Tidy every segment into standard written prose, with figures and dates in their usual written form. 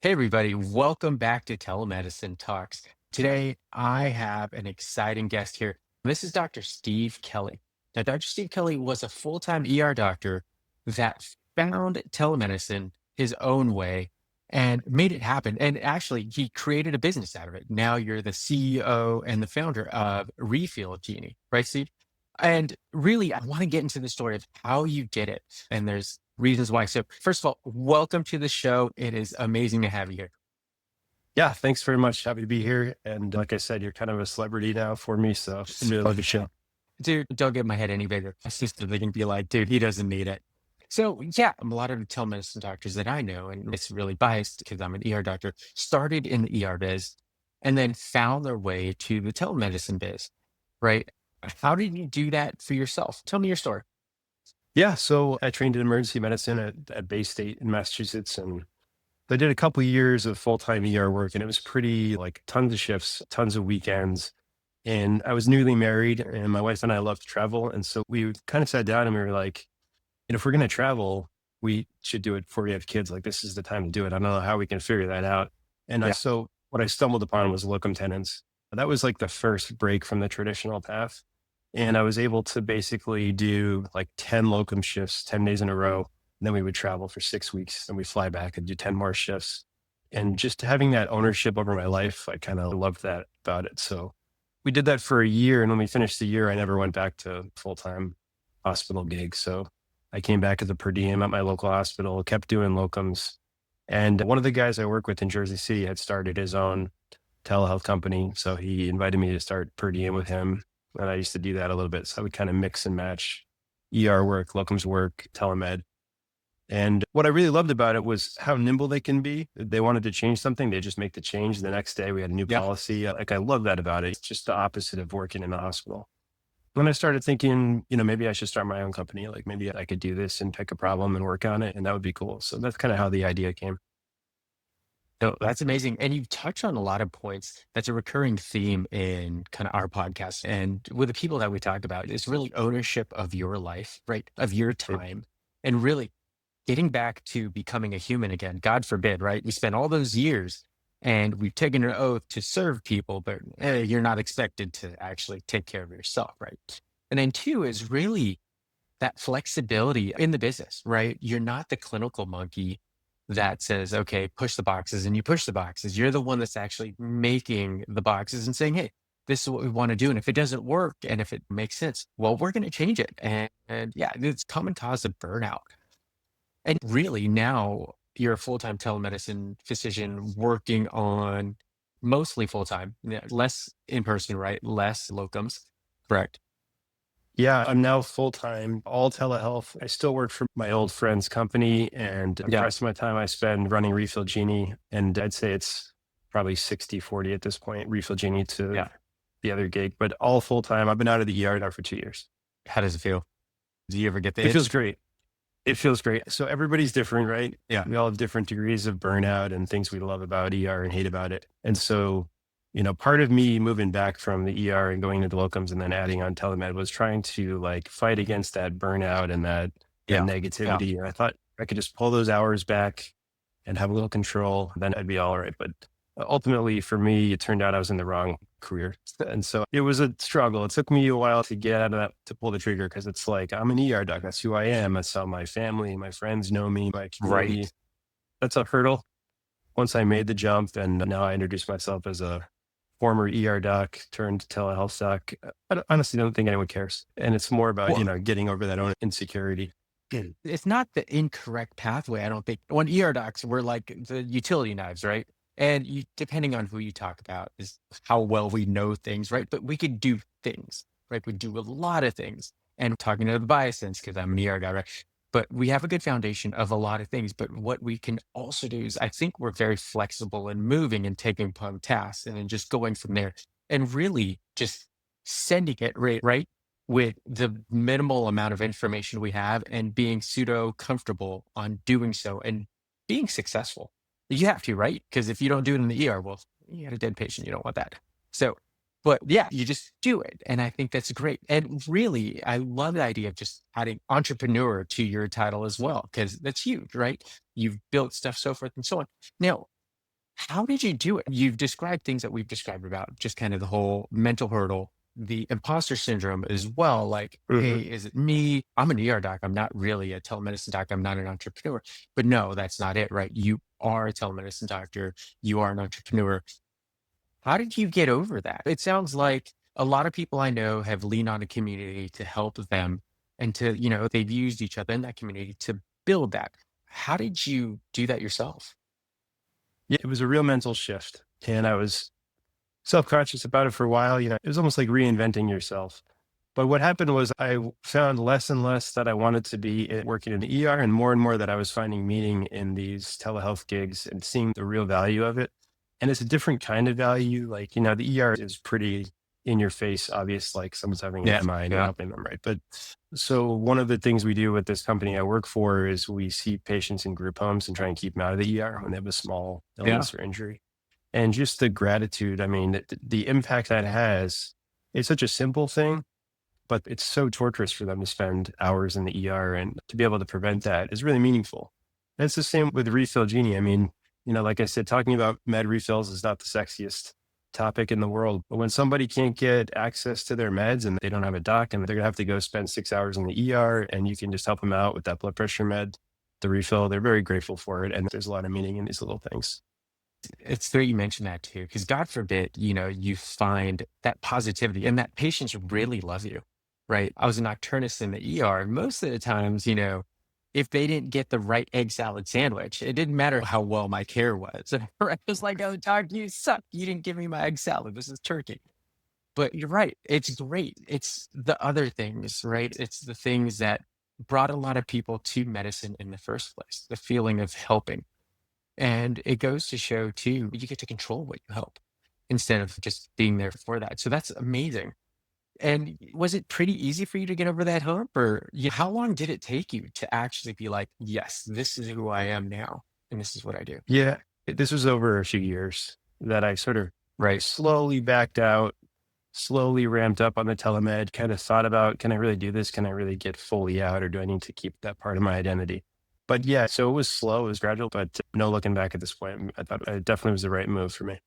Hey, everybody, welcome back to Telemedicine Talks. Today, I have an exciting guest here. This is Dr. Steve Kelly. Now, Dr. Steve Kelly was a full time ER doctor that found telemedicine his own way and made it happen. And actually, he created a business out of it. Now, you're the CEO and the founder of Refill Genie, right, Steve? And really, I want to get into the story of how you did it. And there's reasons why. So, first of all, welcome to the show. It is amazing to have you here. Yeah, thanks very much. Happy to be here. And like I said, you're kind of a celebrity now for me. So I really love the show. Dude, don't get my head any bigger. My sister, they can be like, dude, he doesn't need it. So, yeah, a lot of the telemedicine doctors that I know, and it's really biased because I'm an ER doctor, started in the ER biz and then found their way to the telemedicine biz, right? How did you do that for yourself? Tell me your story. Yeah. So I trained in emergency medicine at Bay State in Massachusetts. And I did a couple of years of full-time ER work, and it was pretty like tons of shifts, tons of weekends. And I was newly married, and my wife and I love to travel. And so we kind of sat down and we were like, if we're going to travel, we should do it before we have kids. Like, this is the time to do it. I don't know how we can figure that out. And Yeah. so what I stumbled upon was locum tenens. That was like the first break from the traditional path. And I was able to basically do like 10 locum shifts, 10 days in a row. And then we would travel for 6 weeks and we fly back and do 10 more shifts. And just having that ownership over my life, I kind of loved that about it. So we did that for a year. And when we finished the year, I never went back to full time hospital gigs. So I came back as a per diem at my local hospital, kept doing locums. And one of the guys I work with in Jersey City had started his own telehealth company. So he invited me to start per diem with him. And I used to do that a little bit. So I would kind of mix and match ER work, locums work, telemed. And what I really loved about it was how nimble they can be. They wanted to change something, they just make the change. The next day we had a new Yeah. policy. Like, I love that about it. It's just the opposite of working in a hospital. When I started thinking, maybe I should start my own company. Like, maybe I could do this and pick a problem and work on it, and that would be cool. So that's kind of how the idea came. No, that's amazing. And you touch on a lot of points. That's a recurring theme in kind of our podcast and with the people that we talk about. It's really ownership of your life, right? Of your Right. time. And really getting back to becoming a human again. God forbid, right? We spent all those years and we've taken an oath to serve people, but you're not expected to actually take care of yourself, right? And then two is really that flexibility in the business, right? You're not the clinical monkey that says, okay, push the boxes and you push the boxes. You're the one that's actually making the boxes and saying, hey, this is what we want to do. And if it doesn't work and if it makes sense, well, we're going to change it. And yeah, it's common cause of burnout. And really now you're a full-time telemedicine physician working on mostly full-time, less in person, right? Less locums, correct? Yeah, I'm now full time, all telehealth. I still work for my old friend's company, and the Yeah. rest of my time I spend running Refill Genie. And I'd say it's probably 60-40 at this point, Refill Genie to Yeah. the other gig, but all full time. I've been out of the ER now for 2 years. How does it feel? Do you ever get the It feels itch? great. It feels great. So everybody's different, right? Yeah. We all have different degrees of burnout and things we love about ER and hate about it. And so, part of me moving back from the ER and going into locums and then adding on telemed was trying to like fight against that burnout and that Yeah. Yeah. negativity. And I thought I could just pull those hours back and have a little control, then I'd be all right. But ultimately for me, it turned out I was in the wrong career. And so it was a struggle. It took me a while to get out of that, to pull the trigger. Cause it's like, I'm an ER doc. That's who I am. That's how my family, my friends know me, my community. Right. That's a hurdle. Once I made the jump and now I introduce myself as a former ER doc turned telehealth doc, honestly don't think anyone cares. And it's more about, Well, getting over that own insecurity. it's not the incorrect pathway, I don't think. When ER docs, we're like the utility knives, right? And you, depending on who you talk about, is how well we know things, right? But we could do things, right? We do a lot of things. And talking to the bias sense, because I'm an ER guy, right? But we have a good foundation of a lot of things. But what we can also do is I think we're very flexible and moving and taking upon tasks and then just going from there and really just sending it right with the minimal amount of information we have and being pseudo comfortable on doing so and being successful. You have to, right? Because if you don't do it in the ER, well, you got a dead patient. You don't want that. So, but yeah, you just do it. And I think that's great. And really, I love the idea of just adding entrepreneur to your title as well, because that's huge, right? You've built stuff, so forth and so on. Now, How did you do it? You've described things that we've described about just kind of the whole mental hurdle, the imposter syndrome as well. Like, Hmm. hey, is it me? I'm an ER doc. I'm not really a telemedicine doc. I'm not an entrepreneur. But no, that's not it, right? You are a telemedicine doctor. You are an entrepreneur. How did you get over that? It sounds like a lot of people I know have leaned on a community to help them and to, they've used each other in that community to build that. How did you do that yourself? Yeah, it was a real mental shift. And I was self-conscious about it for a while. It was almost like reinventing yourself. But what happened was found less and less that I wanted to be working in the ER and more that I was finding meaning in these telehealth gigs and seeing the real value of it. And it's a different kind of value. Like, the ER is pretty in your face, obvious, like someone's having an Yeah. MI and you're Yeah. helping them, right? But so one of the things we do with this company I work for is we see patients in group homes and try and keep them out of the ER when they have a small Yeah. illness or injury. And just the gratitude, I mean, the impact that has, it's such a simple thing, but it's so torturous for them to spend hours in the ER, and to be able to prevent that is really meaningful. And it's the same with Refill Genie. I mean, like I said, talking about med refills is not the sexiest topic in the world, but when somebody can't get access to their meds and they don't have a doc and they're gonna have to go spend 6 hours in the ER and you can just help them out with that blood pressure med, the refill, they're very grateful for it. And there's a lot of meaning in these little things. It's great you mentioned that too, because God forbid, you find that positivity and that patients really love you, right? I was a nocturnist in the ER. Most of the times, if they didn't get the right egg salad sandwich, it didn't matter how well my care was. Right? It was like, oh, doc, you suck. You didn't give me my egg salad. This is turkey. But you're right. It's great. It's the other things, right? It's the things that brought a lot of people to medicine in the first place, the feeling of helping. And it goes to show too, you get to control what you help instead of just being there for that. So that's amazing. And was it pretty easy for you to get over that hump? Or how long did it take you to actually be like, yes, this is who I am now, and this is what I do? Yeah, this was over a few years that I sort of Right. slowly backed out, slowly ramped up on the telemed, kind of thought about, can I really do this? Can I really get fully out, or do I need to keep that part of my identity? But yeah, so it was slow, it was gradual, but no looking back at this point. I thought it definitely was the right move for me.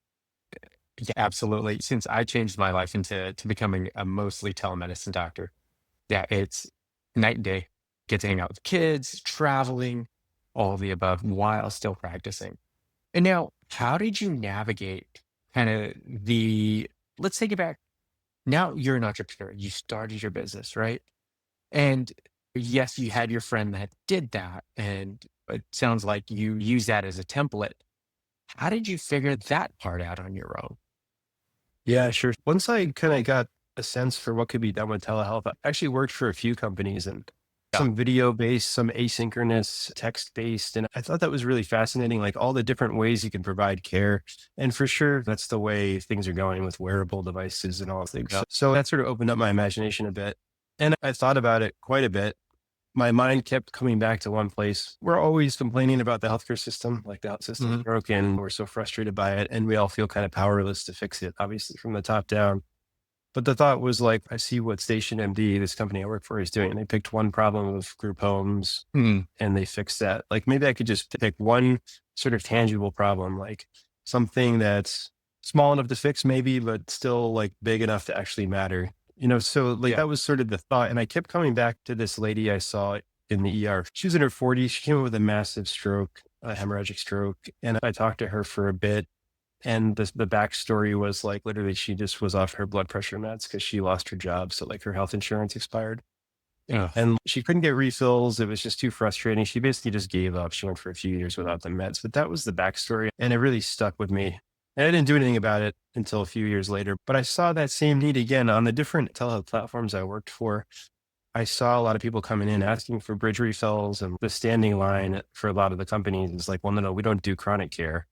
Yeah, absolutely. Since I changed my life into becoming a mostly telemedicine doctor, yeah, it's night and day. Get to hang out with kids, traveling, all of the above while still practicing. And now, how did you navigate kind of let's take it back. Now you're an entrepreneur. You started your business, right? And yes, you had your friend that did that. And it sounds like you use that as a template. How did you figure that part out on your own? Yeah, sure. Once I kind of got a sense for what could be done with telehealth, I actually worked for a few companies and Yeah. some video based, some asynchronous, text based. And I thought that was really fascinating, like all the different ways you can provide care. And for sure, that's the way things are going with wearable devices and all things. Yeah. So that sort of opened up my imagination a bit. And I thought about it quite a bit. My mind kept coming back to one place. We're always complaining about the healthcare system, like the health system is Mhm. broken. We're so frustrated by it. And we all feel kind of powerless to fix it, obviously, from the top down. But the thought was like, I see what Station MD, this company I work for, is doing. They picked one problem of group homes Mm. and they fixed that. Like maybe I could just pick one sort of tangible problem, like something that's small enough to fix, maybe, but still like big enough to actually matter. So like Yeah. that was sort of the thought. And I kept coming back to this lady I saw in the ER. She was in her 40s. She came in with a massive stroke, a hemorrhagic stroke. And I talked to her for a bit. And the backstory was like literally she just was off her blood pressure meds because she lost her job. So like her health insurance expired Ugh. and she couldn't get refills. It was just too frustrating. She basically just gave up. She went for a few years without the meds, but that was the backstory. And it really stuck with me. And I didn't do anything about it until a few years later. But I saw that same need again on the different telehealth platforms I worked for. I saw a lot of people coming in asking for bridge refills, and the standing line for a lot of the companies is like, well, no, we don't do chronic care.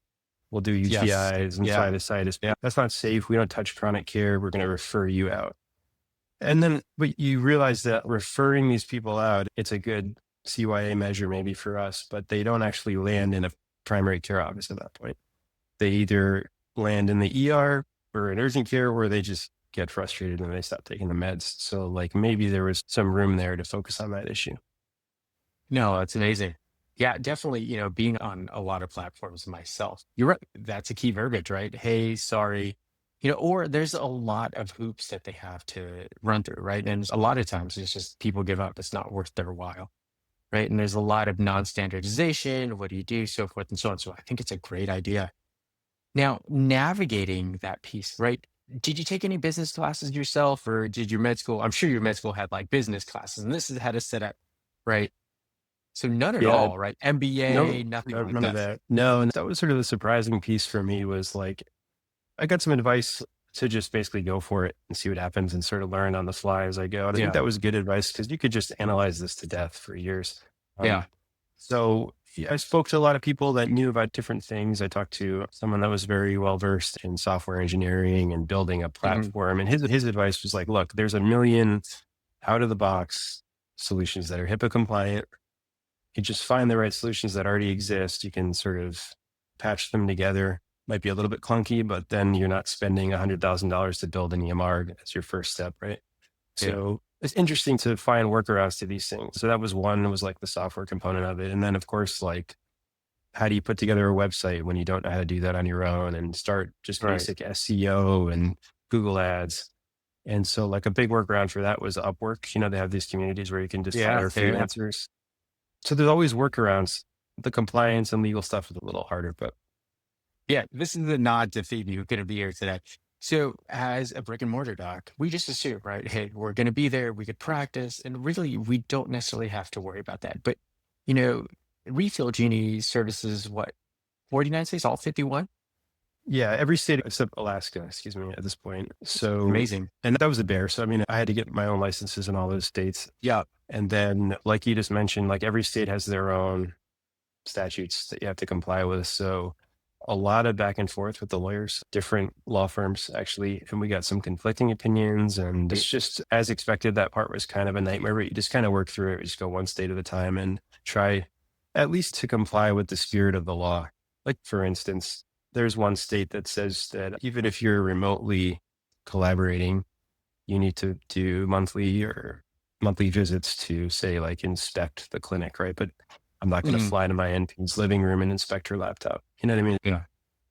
We'll do Yes. UTIs and Yeah. sinusitis. Yeah. That's not safe. We don't touch chronic care. We're going to refer you out. And then, but you realize that referring these people out, it's a good CYA measure maybe for us, but they don't actually land in a primary care office at that point. They either land in the ER or in urgent care, or they just get frustrated and they stop taking the meds. So like maybe there was some room there to focus on that issue. No, it's amazing. Yeah, definitely, being on a lot of platforms myself. You're right. That's a key verbiage, right? Hey, sorry. Or there's a lot of hoops that they have to run through, right? And a lot of times it's just people give up. It's not worth their while, right? And there's a lot of non-standardization. What do you do? So forth and so on. So I think it's a great idea. Now, navigating that piece, right? Did you take any business classes yourself or did your med school? I'm sure your med school had like business classes and this is how to set up, right? So none at Yeah. all, right? No, MBA, nothing no, like none of that. that. No, and that was sort of the surprising piece for me was like, I got some advice to just basically go for it and see what happens and sort of learn on the fly as I go. And I think Yeah. that was good advice because you could just analyze this to death for years. Um, Yeah. so yeah, I spoke to a lot of people that knew about different things. I talked to someone that was very well versed in software engineering and building a Mhm. platform. And his advice was like, look, there's a million out of the box solutions that are HIPAA compliant. You just find the right solutions that already exist. You can sort of patch them together. Might be a little bit clunky, but then you're not spending $100,000 to build an EMR as your first step, right? Yeah. So it's interesting to find workarounds to these things. So that was one, was like the software component of it. And then of course, like how do you put together a website when you don't know how to do that on your own and start just Right. basic SEO and Google ads. And so like a big workaround for that was Upwork. They have these communities where you can just Yeah. hire Yeah. Yeah. freelancers. So there's always workarounds. The compliance and legal stuff is a little harder, but Yeah. This is a nod to Phoebe who's going to be here today. So, as a brick and mortar doc, we just assume, right? Hey, we're going to be there. We could practice, and really, we don't necessarily have to worry about that. But you know, Refill Genie services what 49 states, all 51. yeah, every state except Alaska, excuse me, at this point. So, Amazing. and that was a bear. So, I mean, I had to get my own licenses in all those states. Yeah. And then, like you just mentioned, like every state has their own statutes that you have to comply with. So, a lot of back and forth with the lawyers, different law firms actually. And we got some conflicting opinions. And it's just as expected, that part was kind of a nightmare, but you just kind of work through it. You just go one state at a time and try at least to comply with the spirit of the law. Like, for instance, there's one state that says that even if you're remotely collaborating, you need to do monthly visits to say like inspect the clinic, right? But I'm not going to Mhm. fly to my NP's living room and inspect her laptop. You know what I mean? Yeah.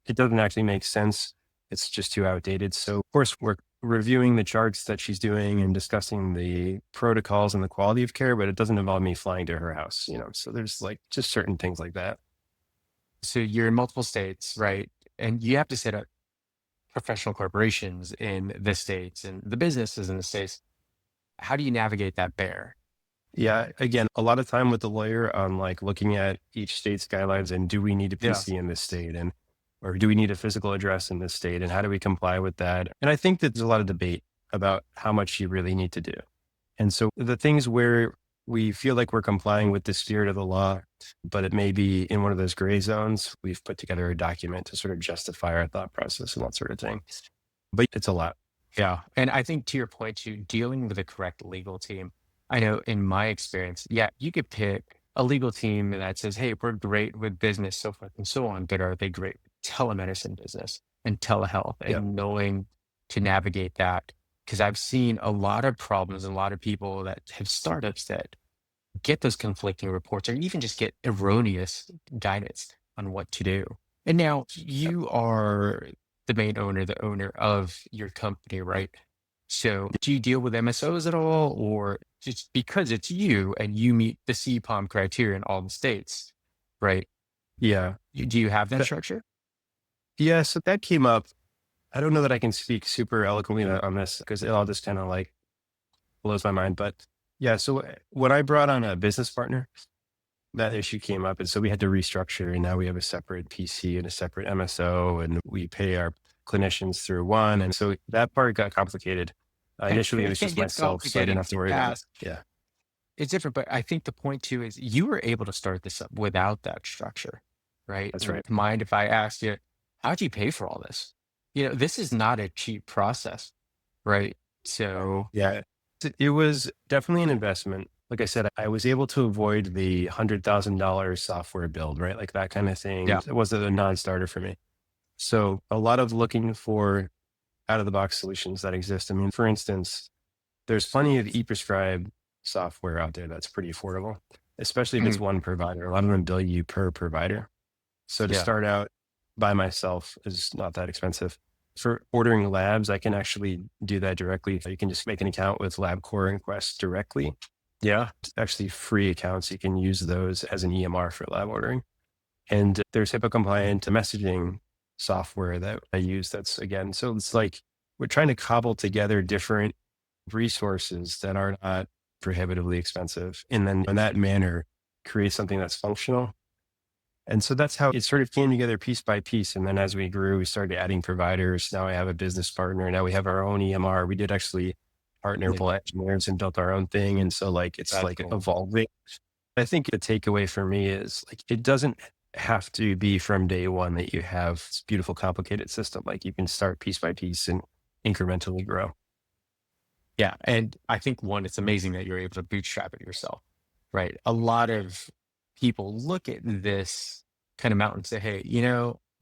It doesn't actually make sense. It's just too outdated. So of course we're reviewing the charts that she's doing and discussing the protocols and the quality of care, but it doesn't involve me flying to her house. So there's like just certain things like that. So you're in multiple states, right? And you have to set up professional corporations in the states and the businesses in the states. How do you navigate that bear? Yeah, again, a lot of time with the lawyer on like looking at each state's guidelines and do we need a Yeah. PC in this state and or do we need a physical address in this state and how do we comply with that? And I think that there's a lot of debate about how much you really need to do. And so the things where we feel like we're complying with the spirit of the law, but it may be in one of those gray zones, we've put together a document to sort of justify our thought process and that sort of thing. But it's a lot. Yeah. And I think to your point, too, dealing with the correct legal team. I know in my experience, yeah, you could pick a legal team that says, hey, we're great with business, so forth and so on, but are they great with telemedicine business and telehealth Yeah. and knowing to navigate that? Because I've seen a lot of problems and a lot of people that have startups that get those conflicting reports or even just get erroneous guidance on what to do. And now you are the main owner, the owner of your company, right? So do you deal with MSOs at all, or just because it's you and you meet the CPOM criteria in all the states, right? Yeah. Do you have that That, structure? yeah. So that came up. I don't know that I can speak super eloquently on this because it all just kind of like blows my mind. But yeah, so when I brought on a business partner, that issue came up. And so we had to restructure. And now we have a separate PC and a separate MSO, and we pay our clinicians through one. And so that part got complicated. Initially, it was It just gets myself, so I didn't complicated have to worry about it. fast. Yeah, It's different, but I think the point too is you were able to start this up without that structure, right? that's And right. mind if I asked you, how'd you pay for all this? This is not a cheap process, right? So, Yeah, it was definitely an investment. Like I said, I was able to avoid the $100,000 software build, right? Like that kind of thing. yeah. It was a non-starter for me. So a lot of looking for out of the box solutions that exist. I mean, for instance, there's plenty of e-prescribe software out there that's pretty affordable. especially if it's Mhm. one provider. A lot of them bill you per provider. So to Yeah. start out by myself is not that expensive. For ordering labs, I can actually do that directly. You can just make an account with LabCorp and Quest directly. Yeah. It's actually free accounts. You can use those as an EMR for lab ordering. And there's HIPAA compliant messaging software that I use. That's again, so it's like we're trying to cobble together different resources that are not prohibitively expensive. And then in that manner, create something that's functional. And so that's how it sort of came together piece by piece. And then as we grew, we started adding providers. Now I have a business partner. Now we have our own EMR. We did actually partner Yeah. with engineers and built our own thing. And so like it's That's like cool. evolving. I think the takeaway for me is like it doesn't have to be from day one that you have this beautiful, complicated system. Like you can start piece by piece and incrementally grow. Yeah. And I think one, it's amazing that you're able to bootstrap it yourself, right? A lot of people look at this kind of mountain and say, hey,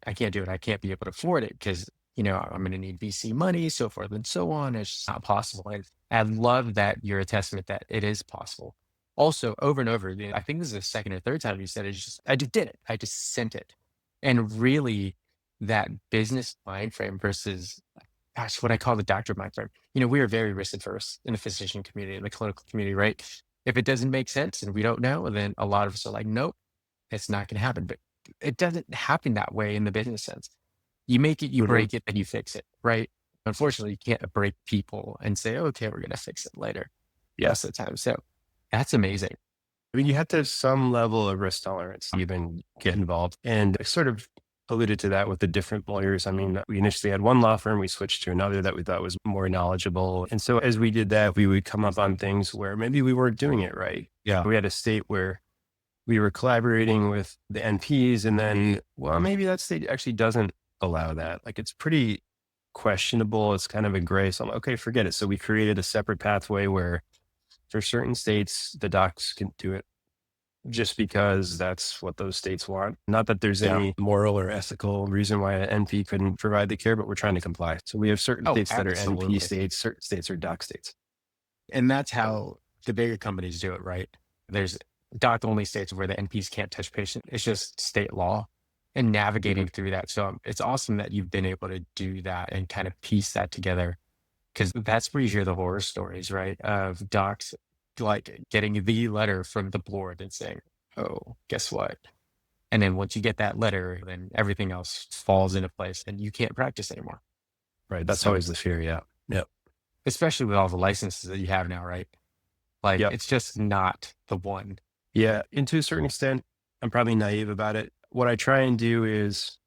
I can't do it. I can't be able to afford it because, I'm going to need VC money, so forth and so on. It's just not possible. And I love that you're a testament that it is possible. Also, over and over, I think this is the second or third time you said it. It's just, I just did it. I just sent it. And really, that business mind frame versus gosh, what I call the doctor mind frame. We are very risk adverse in the physician community, in the clinical community, right? If it doesn't make sense and we don't know, then a lot of us are like, nope, it's not going to happen. But it doesn't happen that way in the business sense. You make it, you Mhm. break it, then you fix it, right? Unfortunately, you can't break people and say, okay, we're going to fix it later Yeah. most of the time. So that's amazing. I mean, you have to have some level of risk tolerance to even get involved. And I sort of alluded to that with the different lawyers. I mean, we initially had one law firm, we switched to another that we thought was more knowledgeable. And so as we did that, we would come up on things where maybe we weren't doing it right. Yeah. We had a state where we were collaborating with the NPs, and then, well, maybe that state actually doesn't allow that. Like it's pretty questionable. It's kind of a gray. So I'm like, okay, forget it. So we created a separate pathway where for certain states, the docs can do it just because that's what those states want. Not that there's Yeah. any moral or ethical reason why an NP couldn't provide the care, but we're trying to comply. So we have certain Oh, states that are NP absolutely. states, certain states are doc states. And that's how the bigger companies do it, right? There's doc only states where the NPs can't touch patient. It's just state law and Mhm. navigating through that. So it's awesome that you've been able to do that and kind of piece that together because that's where you hear the horror stories, right? Of docs like getting the letter from the board and saying, oh, guess what? And then once you get that letter, then everything else falls into place and you can't practice anymore. Right. That's So, always the fear. Yeah. Yep. especially with all the licenses that you have now, right? Like Yep. it's just not the one. Yeah. And to a certain extent, I'm probably naive about it. What I try and do is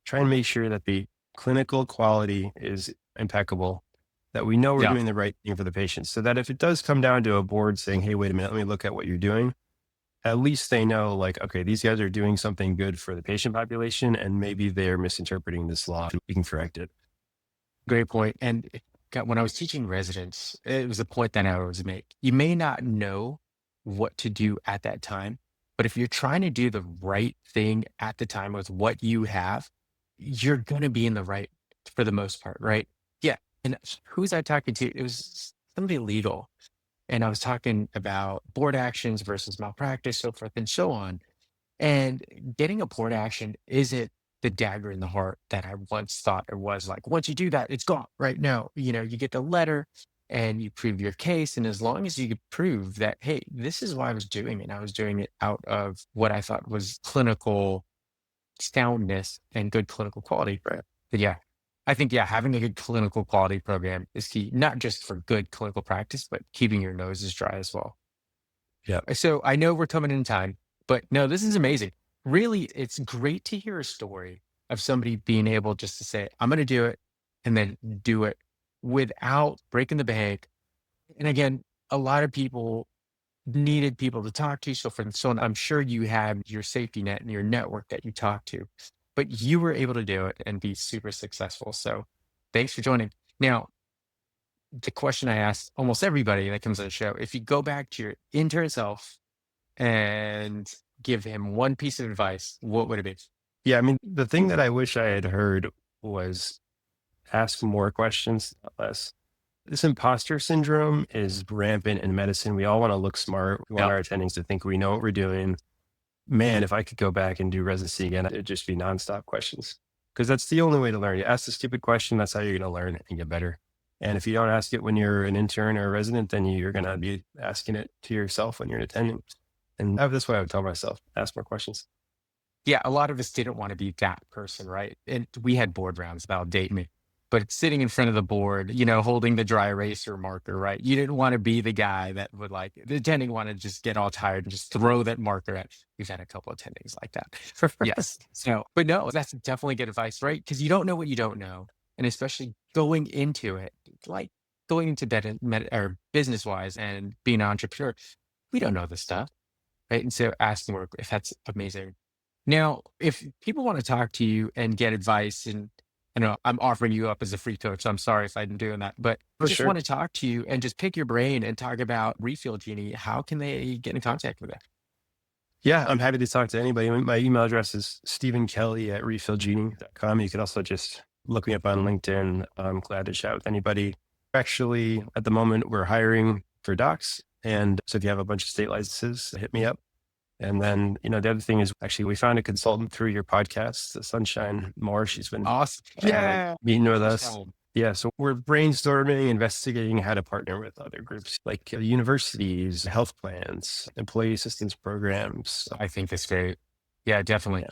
try and make sure that the clinical quality is impeccable, that we know we're Yeah. doing the right thing for the patient, so that if it does come down to a board saying, hey, wait a minute, let me look at what you're doing, at least they know, like, okay, these guys are doing something good for the patient population, and maybe they're misinterpreting this law and we can correct it. Great point. And when I was teaching residents, it was a point that I always make. You may not know what to do at that time, but if you're trying to do the right thing at the time with what you have, you're going to be in the right for the most part, right? Yeah. And who was I talking to? It was somebody legal. And I was talking about board actions versus malpractice, so forth and so on. And getting a port action isn't the dagger in the heart that I once thought it was. Like, once you do that, it's gone. Right now, you get the letter and you prove your case. And as long as you could prove that, hey, this is why I was doing it, and I was doing it out of what I thought was clinical soundness and good clinical quality. Right. But yeah, I think, yeah, having a good clinical quality program is key, not just for good clinical practice, but keeping your noses dry as well. Yeah. So I know we're coming in time, but no, this is amazing. Really, it's great to hear a story of somebody being able just to say, I'm going to do it and then do it without breaking the bank. And again, a lot of people needed people to talk to. So for so on, I'm sure you have your safety net and your network that you talk to, but you were able to do it and be super successful. So thanks for joining. Now, the question I ask almost everybody that comes on the show, if you go back to your intern self and give him one piece of advice, what would it be? Yeah. I mean, the thing that I wish I had heard was ask more questions, not less. This imposter syndrome is rampant in medicine. We all want to look smart. We want Yeah. our attendings to think we know what we're doing. Man, if I could go back and do residency again, it'd just be nonstop questions. Because that's the only way to learn. You ask the stupid question, that's how you're going to learn and get better. And if you don't ask it when you're an intern or a resident, then you're going to be asking it to yourself when you're an attending. And that's what I would tell myself, ask more questions. Yeah, a lot of us didn't want to be that person, right? And we had board rounds, that'll date me. But sitting in front of the board, holding the dry eraser marker, right? You didn't want to be the guy that would the attending want to just get all tired and just throw that marker at. We've had a couple of attendings like that. Yes. So, but no, that's definitely good advice, right? Because you don't know what you don't know. And especially going into it, like going into or business wise and being an entrepreneur, we don't know this stuff, right? And so asking work, if that's amazing. Now, if people want to talk to you and get advice, and I know I'm offering you up as a free coach, so I'm sorry if I'm doing that, but For just want sure. to talk to you and just pick your brain and talk about Refill Genie, how can they get in contact with it? Yeah, I'm happy to talk to anybody. My email address is stephenkelly@refillgenie.com. You can also just look me up on LinkedIn. I'm glad to chat with anybody. Actually, at the moment, we're hiring for docs. And so if you have a bunch of state licenses, hit me up. And then, the other thing is actually we found a consultant through your podcast, the Sunshine Moore. She's been Awesome. Yeah. meeting with Let's us. tell 'em. Yeah. So we're brainstorming, investigating how to partner with other groups like universities, health plans, employee assistance programs. I think that's great. Yeah, definitely.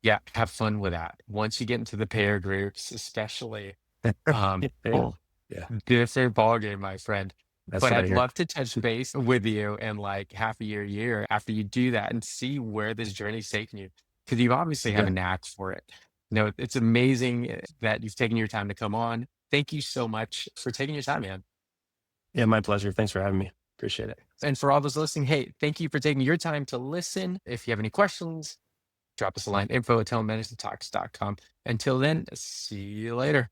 Yeah, have fun with that. Once you get into the payer groups, especially, Yeah. oh, Yeah. it's a ball game, my friend. That's But what I I'd hear. love to touch base with you in like half a year after you do that and see where this journey's taking you. Because you obviously have a Yeah. knack for it. It's amazing that you've taken your time to come on. Thank you so much for taking your time, man. Yeah. My pleasure. Thanks for having me. Appreciate it. And for all those listening, hey, thank you for taking your time to listen. If you have any questions, drop us a line, info@telemedicinetalks.com. Until then, see you later.